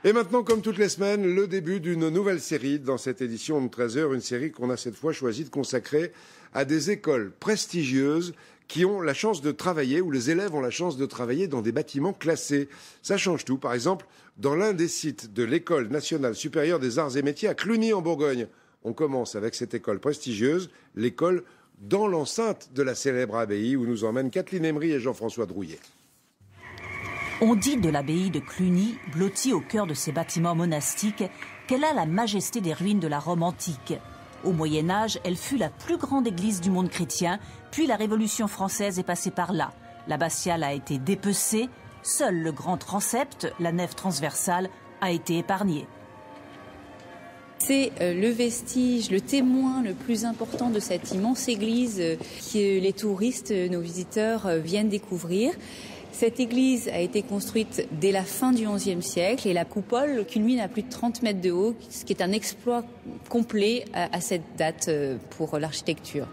Et maintenant, comme toutes les semaines, le début d'une nouvelle série dans cette édition de 13h, une série qu'on a cette fois choisi de consacrer à des écoles prestigieuses qui ont la chance de travailler, où les élèves ont la chance de travailler dans des bâtiments classés. Ça change tout. Par exemple, dans l'un des sites de l'École nationale supérieure des arts et métiers à Cluny en Bourgogne. On commence avec cette école prestigieuse, l'école dans l'enceinte de la célèbre abbaye où nous emmènent Kathleen Emery et Jean-François Drouillet. On dit de l'abbaye de Cluny, blottie au cœur de ses bâtiments monastiques, qu'elle a la majesté des ruines de la Rome antique. Au Moyen-Âge, elle fut la plus grande église du monde chrétien, puis la Révolution française est passée par là. L'abbatiale a été dépecée, seul le grand transept, la nef transversale, a été épargné. C'est le vestige, le témoin le plus important de cette immense église que les touristes, nos visiteurs viennent découvrir. Cette église a été construite dès la fin du XIe siècle et la coupole culmine à plus de 30 mètres de haut, ce qui est un exploit complet à cette date pour l'architecture.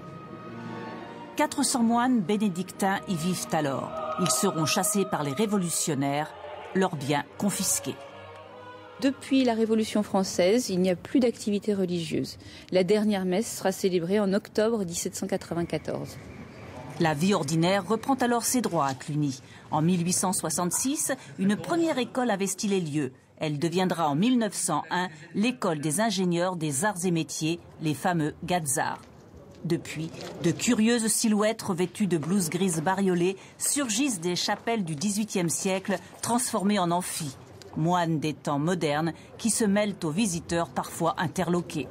400 moines bénédictins y vivent alors. Ils seront chassés par les révolutionnaires, leurs biens confisqués. Depuis la Révolution française, il n'y a plus d'activité religieuse. La dernière messe sera célébrée en octobre 1794. La vie ordinaire reprend alors ses droits à Cluny. En 1866, une première école investit les lieux. Elle deviendra en 1901 l'école des ingénieurs des arts et métiers, les fameux Gazards. Depuis, de curieuses silhouettes revêtues de blouses grises bariolées surgissent des chapelles du XVIIIe siècle transformées en amphis. Moines des temps modernes qui se mêlent aux visiteurs parfois interloqués.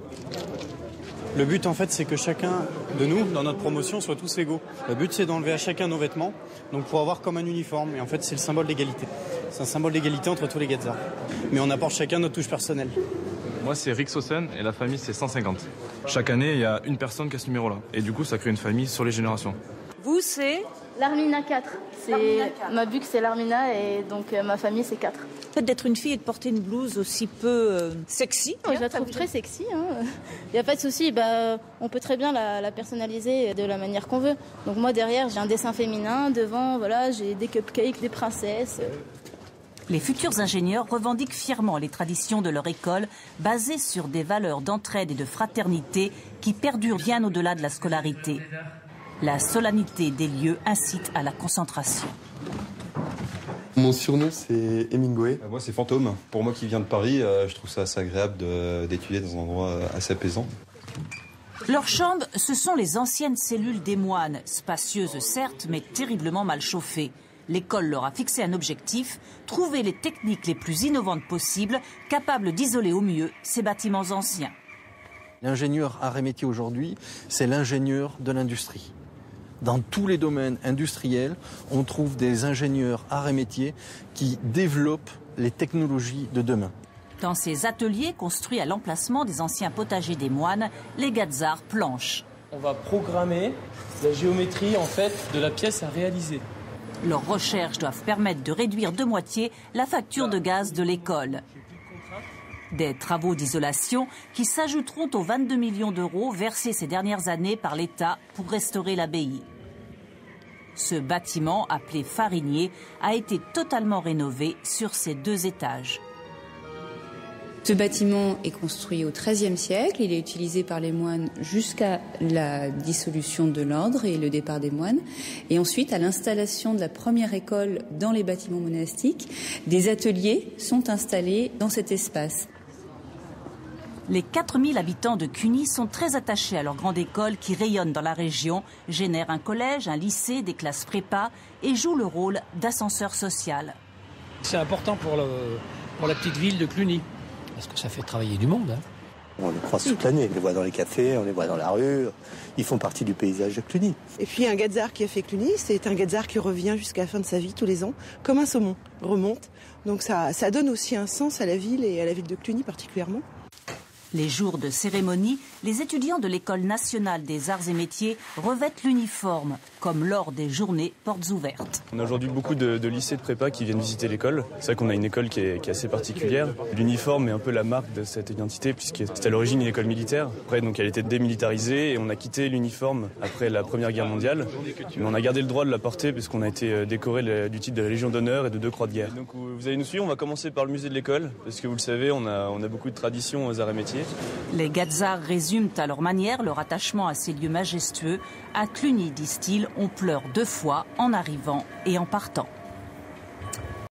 Le but, en fait, c'est que chacun de nous, dans notre promotion, soit tous égaux. Le but, c'est d'enlever à chacun nos vêtements, donc pour avoir comme un uniforme. Et en fait, c'est le symbole d'égalité. C'est un symbole d'égalité entre tous les Gazards. Mais on apporte chacun notre touche personnelle. Moi, c'est Rick Sossen et la famille, c'est 150. Chaque année, il y a une personne qui a ce numéro-là. Et du coup, ça crée une famille sur les générations. Vous, c'est l'Armina 4. Ma buque, c'est l'Armina et donc ma famille, c'est 4. Le fait d'être une fille et de porter une blouse aussi peu sexy. Je la trouve très sexy. Il n'y a pas de souci. On peut très bien la personnaliser de la manière qu'on veut. Donc moi, derrière, j'ai un dessin féminin. Devant, voilà, j'ai des cupcakes, des princesses. Les futurs ingénieurs revendiquent fièrement les traditions de leur école, basées sur des valeurs d'entraide et de fraternité qui perdurent bien au-delà de la scolarité. La solennité des lieux incite à la concentration. Mon surnom, c'est Hemingway. Moi, c'est Fantôme. Pour moi qui viens de Paris, je trouve ça assez agréable d'étudier dans un endroit assez apaisant. Leurs chambres, ce sont les anciennes cellules des moines, spacieuses certes, mais terriblement mal chauffées. L'école leur a fixé un objectif, trouver les techniques les plus innovantes possibles, capables d'isoler au mieux ces bâtiments anciens. L'ingénieur art et métier aujourd'hui, c'est l'ingénieur de l'industrie. Dans tous les domaines industriels, on trouve des ingénieurs art et métiers qui développent les technologies de demain. Dans ces ateliers construits à l'emplacement des anciens potagers des moines, les Gazards planchent. On va programmer la géométrie en fait de la pièce à réaliser. Leurs recherches doivent permettre de réduire de moitié la facture de gaz de l'école. Des travaux d'isolation qui s'ajouteront aux 22 millions d'euros versés ces dernières années par l'État pour restaurer l'abbaye. Ce bâtiment, appelé Farinier, a été totalement rénové sur ses 2 étages. Ce bâtiment est construit au XIIIe siècle. Il est utilisé par les moines jusqu'à la dissolution de l'ordre et le départ des moines. Et ensuite, à l'installation de la première école dans les bâtiments monastiques, des ateliers sont installés dans cet espace. Les 4000 habitants de Cluny sont très attachés à leur grande école qui rayonne dans la région, génère un collège, un lycée, des classes prépa et joue le rôle d'ascenseur social. C'est important pour la petite ville de Cluny, parce que ça fait travailler du monde. On les croise toute l'année, on les voit dans les cafés, on les voit dans la rue, ils font partie du paysage de Cluny. Et puis un Gazard qui a fait Cluny, c'est un Gazard qui revient jusqu'à la fin de sa vie tous les ans, comme un saumon, remonte. Donc ça donne aussi un sens à la ville et à la ville de Cluny particulièrement. Les jours de cérémonie, les étudiants de l'École nationale des arts et métiers revêtent l'uniforme, comme lors des journées portes ouvertes. On a aujourd'hui beaucoup de lycées de prépa qui viennent visiter l'école. C'est vrai qu'on a une école qui est assez particulière. L'uniforme est un peu la marque de cette identité puisque c'est à l'origine une école militaire. Après, donc, elle a été démilitarisée et on a quitté l'uniforme après la Première Guerre mondiale. Mais on a gardé le droit de la porter puisqu'on a été décoré du titre de la Légion d'honneur et de 2 croix de guerre. Donc vous allez nous suivre, on va commencer par le musée de l'école parce que vous le savez, on a beaucoup de traditions aux arts et métiers. Les Gazards résument à leur manière leur attachement à ces lieux majestueux. À Cluny, disent-ils, on pleure 2 fois en arrivant et en partant.